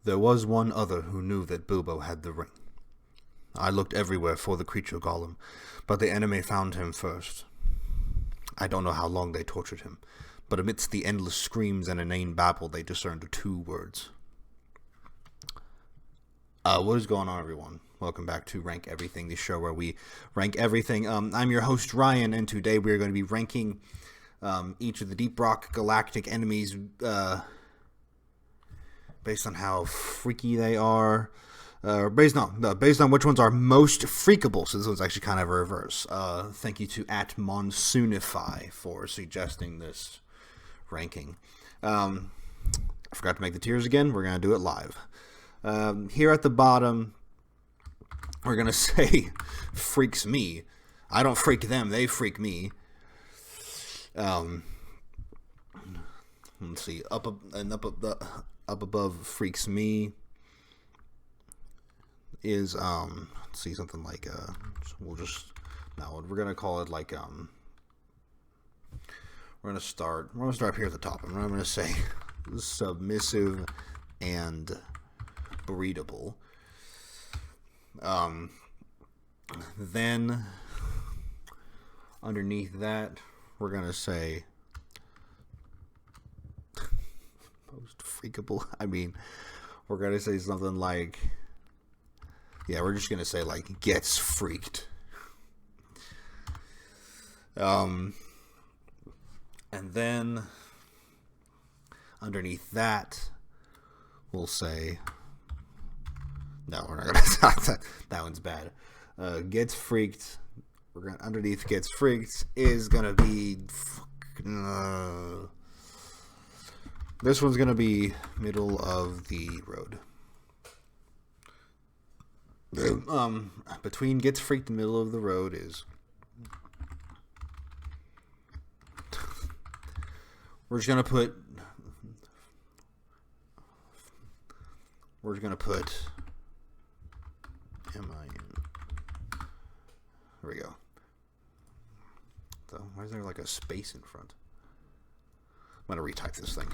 There was one other who knew that Bilbo had the ring. I looked everywhere for the creature golem, but the enemy found him first. I don't know how long they tortured him, but amidst the endless screams and inane babble, they discerned 2 words. What is going on, everyone? Welcome back to Rank Everything, the show where we rank everything. I'm your host, Ryan, and today we're going to be ranking each of the Deep Rock Galactic enemies based on how freaky they are. Based on which ones are most freakable. So this one's actually kind of a reverse. Thank you to @Monsoonify for suggesting this ranking. I forgot to make the tiers again. We're going to do it live. Here at the bottom, we're going to say freaks me. I don't freak them. They freak me. Let's see. Up above freaks me is let's see, something like we're gonna call it like we're gonna start here at the top, and I'm gonna say submissive and breedable. Then underneath that we're gonna say most freakable. I mean, we're gonna say something like, yeah, we're just gonna say like gets freaked. And then underneath that we'll say, no, we're not gonna. That one's bad. Gets freaked. We're gonna underneath gets freaked is gonna be. This one's gonna be middle of the road. Between gets freaked and middle of the road is. We're just gonna put. There we go. So why is there like a space in front? I'm gonna retype this thing.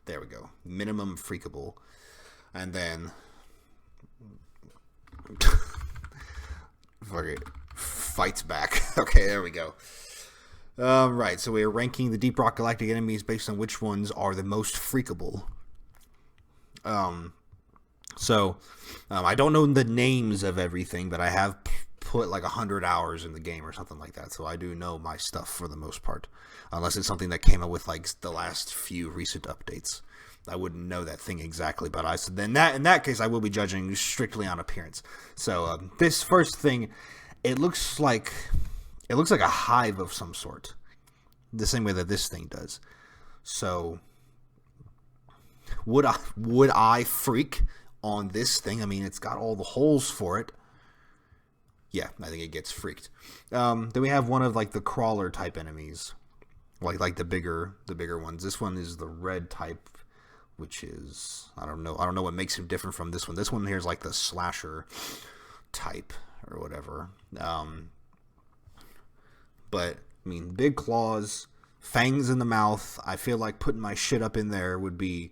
There we go. Minimum freakable. And then fuck it. Fights back. Okay, there we go. Right, so we're ranking the Deep Rock Galactic enemies based on which ones are the most freakable. I don't know the names of everything, but I have put like 100 hours in the game or something like that, so I do know my stuff for the most part. Unless it's something that came up with like the last few recent updates, I wouldn't know that thing exactly. But in that case, I will be judging strictly on appearance. So this first thing, it looks like a hive of some sort, the same way that this thing does. So would I freak on this thing? I mean, it's got all the holes for it. Yeah, I think it gets freaked. Then we have one of like the crawler type enemies, like the bigger ones. This one is the red type, which is I don't know what makes him different from this one. This one here is like the slasher type or whatever. But I mean, big claws, fangs in the mouth. I feel like putting my shit up in there would be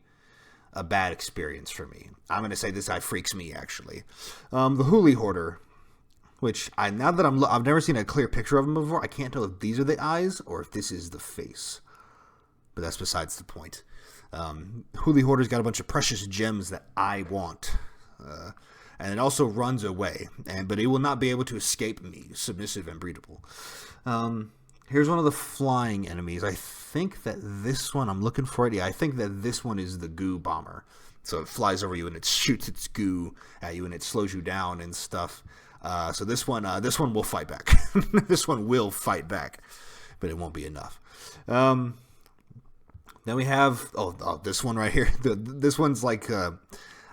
a bad experience for me. I'm gonna say this guy freaks me actually. The Hoolie Hoarder. Which I've never seen a clear picture of him before. I can't tell if these are the eyes or if this is the face. But that's besides the point. Hoolie Hoarder's got a bunch of precious gems that I want. And it also runs away. But it will not be able to escape me. Submissive and breedable. Here's one of the flying enemies. I think that this one, I'm looking for it. Yeah, I think that this one is the goo bomber. So it flies over you and it shoots its goo at you and it slows you down and stuff. So this one will fight back. This one will fight back, but it won't be enough. Then we have this one right here. This one's like I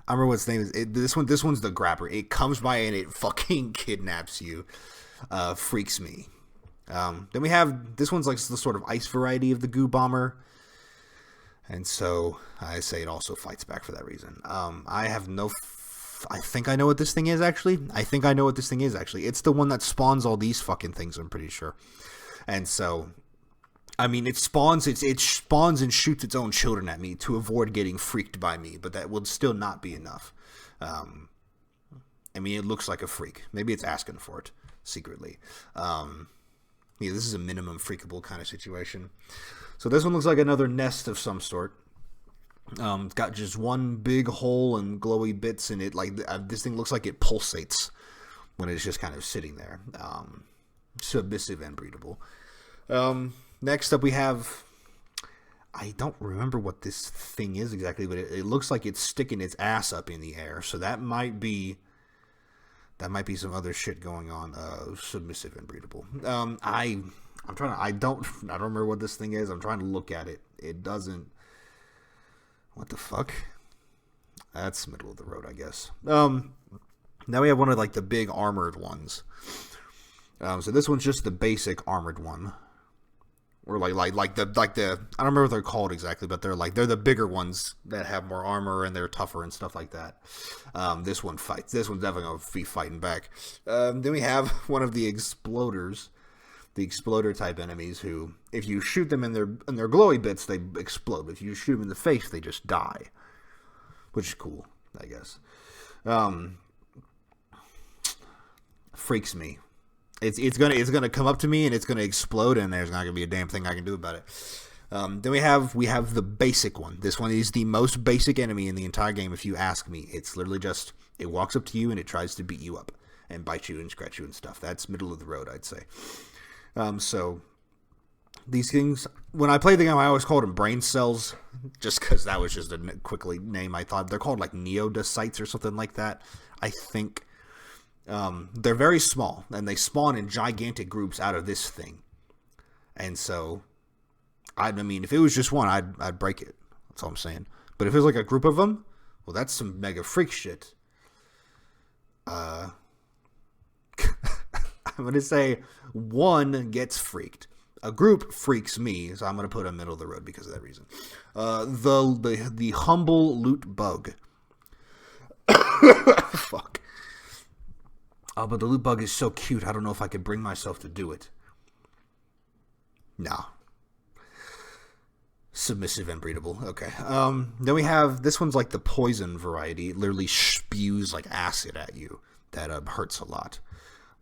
remember what its name is. This one's the grabber. It comes by and it fucking kidnaps you. Freaks me. Then we have this one's like the sort of ice variety of the goo bomber. And so I say it also fights back for that reason. I think I know what this thing is, actually. It's the one that spawns all these fucking things, I'm pretty sure. And so I mean, it spawns and shoots its own children at me to avoid getting freaked by me, but that would still not be enough. I mean, it looks like a freak. Maybe it's asking for it secretly. Yeah, this is a minimum freakable kind of situation. So this one looks like another nest of some sort. It's got just one big hole and glowy bits in it. Like this thing looks like it pulsates when it's just kind of sitting there. Submissive and breedable. Next up we have, I don't remember what this thing is exactly, but it looks like it's sticking its ass up in the air. So that might be some other shit going on. Submissive and breedable. I don't remember what this thing is. I'm trying to look at it. It doesn't. What the fuck? That's middle of the road, I guess. Now we have one of like the big armored ones. So this one's just the basic armored one. Or like the I don't remember what they're called exactly, but they're the bigger ones that have more armor and they're tougher and stuff like that. This one fights. This one's definitely gonna be fighting back. Then we have one of the exploders, the exploder type enemies who, if you shoot them in their glowy bits, they explode. If you shoot them in the face, they just die, which is cool, I guess. Freaks me. It's gonna come up to me and it's gonna explode and there's not gonna be a damn thing I can do about it. Then we have the basic one. This one is the most basic enemy in the entire game. If you ask me, it's literally just it walks up to you and it tries to beat you up and bite you and scratch you and stuff. That's middle of the road, I'd say. So these things, when I played the game, I always called them brain cells, just because that was just a quickly name I thought. They're called like neodocytes or something like that, I think. They're very small, and they spawn in gigantic groups out of this thing. And so, I mean, if it was just one, I'd break it. That's all I'm saying. But if it was like a group of them, well, that's some mega freak shit. I'm going to say one gets freaked. A group freaks me, so I'm going to put a middle of the road because of that reason. The humble loot bug. Fuck. Oh, but the loot bug is so cute, I don't know if I could bring myself to do it. No. Submissive and breedable. Okay. Then we have, this one's like the poison variety. It literally spews like acid at you. That hurts a lot.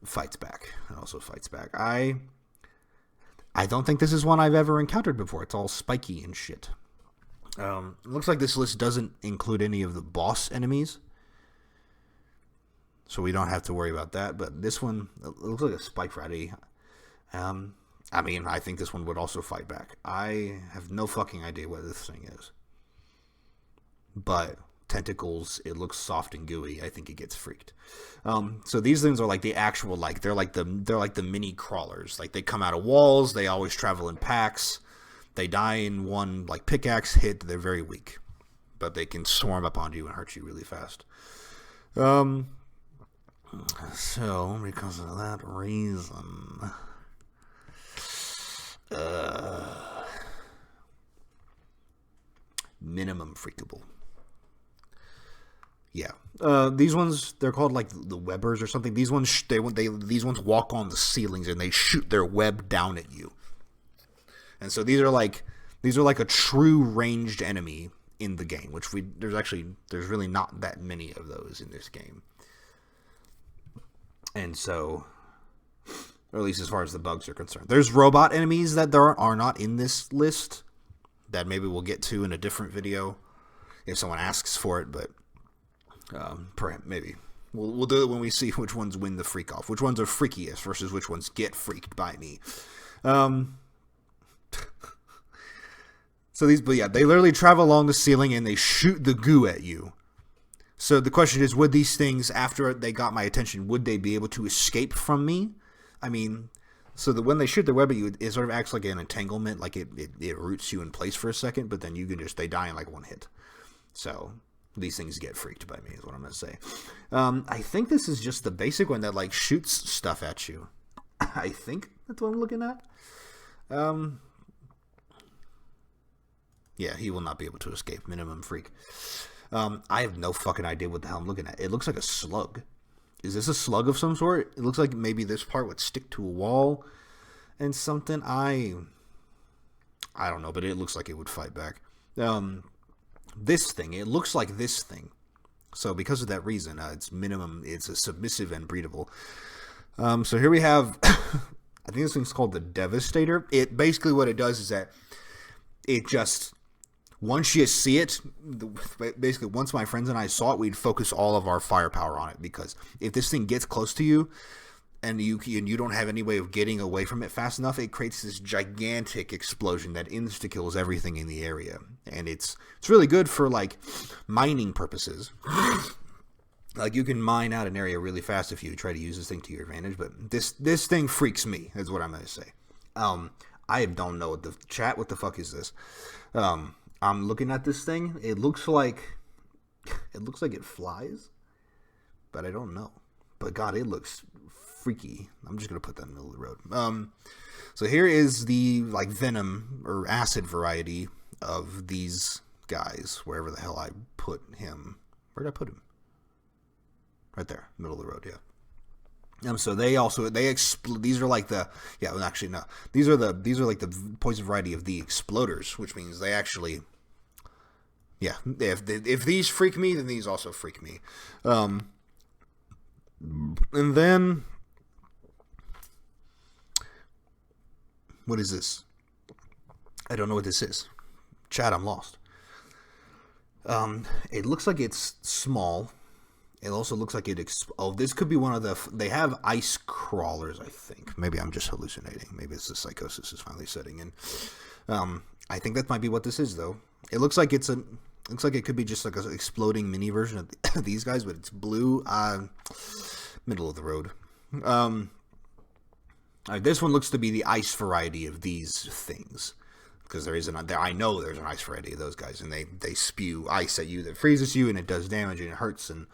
Fights back. It also fights back. I don't think this is one I've ever encountered before. It's all spiky and shit. It looks like this list doesn't include any of the boss enemies. So we don't have to worry about that. But this one, it looks like a spike variety. I mean, I think this one would also fight back. I have no fucking idea what this thing is. But tentacles, it looks soft and gooey. I think it gets freaked. So these things are like the actual, like they're like the mini crawlers. Like they come out of walls. They always travel in packs. They die in one like pickaxe hit. They're very weak, but they can swarm up on you and hurt you really fast. So because of that reason, minimum freakable. Yeah. These ones, they're called like the webbers or something. These ones, these ones walk on the ceilings and they shoot their web down at you. And so these are like a true ranged enemy in the game, which there's really not that many of those in this game. And so, or at least as far as the bugs are concerned, there's robot enemies that there are not in this list that maybe we'll get to in a different video if someone asks for it, but perhaps maybe we'll do it when we see which ones win the freak off, which ones are freakiest versus which ones get freaked by me. So they literally travel along the ceiling and they shoot the goo at you. So the question is, would these things, after they got my attention, would they be able to escape from me? I mean, so that when they shoot their web at you, it sort of acts like an entanglement, like it roots you in place for a second, but then they die in like one hit. So these things get freaked by me is what I'm going to say. I think this is just the basic one that like shoots stuff at you. I think that's what I'm looking at. Yeah, he will not be able to escape. Minimum freak. I have no fucking idea what the hell I'm looking at. It looks like a slug. Is this a slug of some sort? It looks like maybe this part would stick to a wall and something. I don't know, but it looks like it would fight back. This thing, it looks like this thing. So because of that reason, it's a submissive and breedable. So here we have, I think this thing's called the Devastator. It basically what it does is that it just, once you see it, basically once my friends and I saw it, we'd focus all of our firepower on it, because if this thing gets close to you and you don't have any way of getting away from it fast enough, it creates this gigantic explosion that insta-kills everything in the area. And it's really good for, like, mining purposes. Like, you can mine out an area really fast if you try to use this thing to your advantage, but this thing freaks me, is what I'm going to say. I don't know what the fuck is this? I'm looking at this thing. It looks like it flies, but I don't know. But God, it looks freaky. I'm just gonna put that in the middle of the road. So here is the, like, venom or acid variety of these guys. Wherever the hell I put him. Where did I put him? Right there, middle of the road. Yeah. So they explode. These are like the actually no. These are like the poison variety of the exploders, which means they actually. Yeah, if these freak me, then these also freak me. And then, what is this? I don't know what this is. Chat, I'm lost. It looks like it's small. It also looks like this could be one of the. They have ice crawlers, I think. Maybe I'm just hallucinating. Maybe it's the psychosis is finally setting in. I think that might be what this is, though. It looks like it could be just like an exploding mini version of these guys, but it's blue. Middle of the road. This one looks to be the ice variety of these things, because I know there's an ice variety of those guys, and they spew ice at you that freezes you, and it does damage, and it hurts, and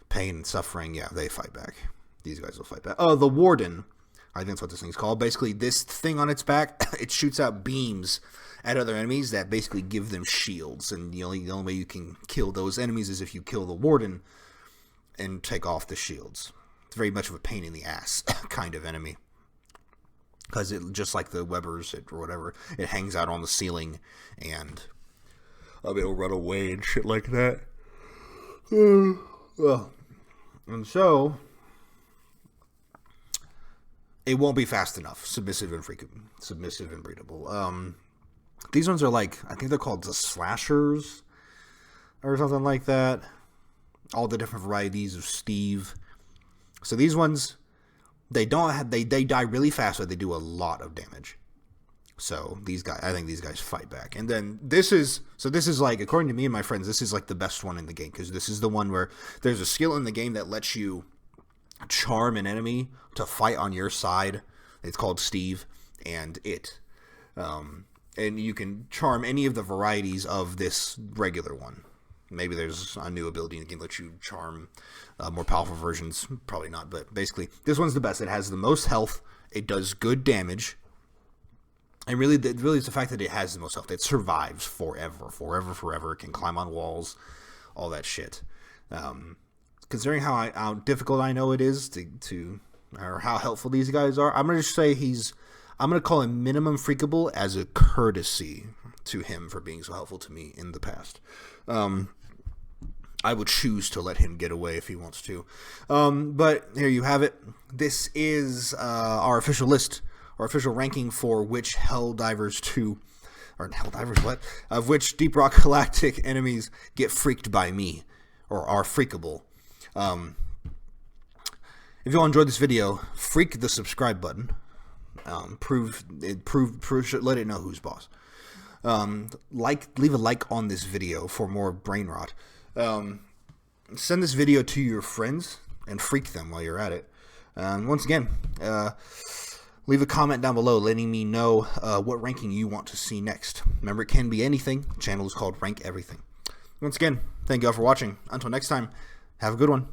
pain and suffering. Yeah, they fight back. These guys will fight back. Oh, the Warden. I think that's what this thing's called. Basically, this thing on its back, it shoots out beams at other enemies that basically give them shields, and the only way you can kill those enemies is if you kill the Warden and take off the shields. It's very much of a pain in the ass kind of enemy, because it, just like the Webbers or whatever, it hangs out on the ceiling and it'll run away and shit like that. And so it won't be fast enough. Submissive and breedable. These ones are like, I think they're called the slashers or something like that. All the different varieties of Steve. So these ones, they die really fast, but they do a lot of damage. So I think these guys fight back. And then this is like, according to me and my friends, this is like the best one in the game, because this is the one where there's a skill in the game that lets you charm an enemy to fight on your side. It's called Steve, and and you can charm any of the varieties of this regular one. Maybe there's a new ability in the game that lets you charm more powerful versions. Probably not, but basically, this one's the best. It has the most health. It does good damage. And really, it's the fact that it has the most health. It survives forever. It can climb on walls, all that shit. Considering how difficult I know it is or how helpful these guys are, I'm going to say I'm going to call him minimum freakable as a courtesy to him for being so helpful to me in the past. I would choose to let him get away if he wants to. But here you have it. This is our official list, our official ranking for which of which Deep Rock Galactic enemies get freaked by me, or are freakable. If you all enjoyed this video, freak the subscribe button. Let it know who's boss. Leave a like on this video for more brain rot. Send this video to your friends and freak them while you're at it. Once again, leave a comment down below letting me know what ranking you want to see next. Remember, it can be anything. The channel is called Rank Everything. Once again, thank you all for watching. Until next time, have a good one.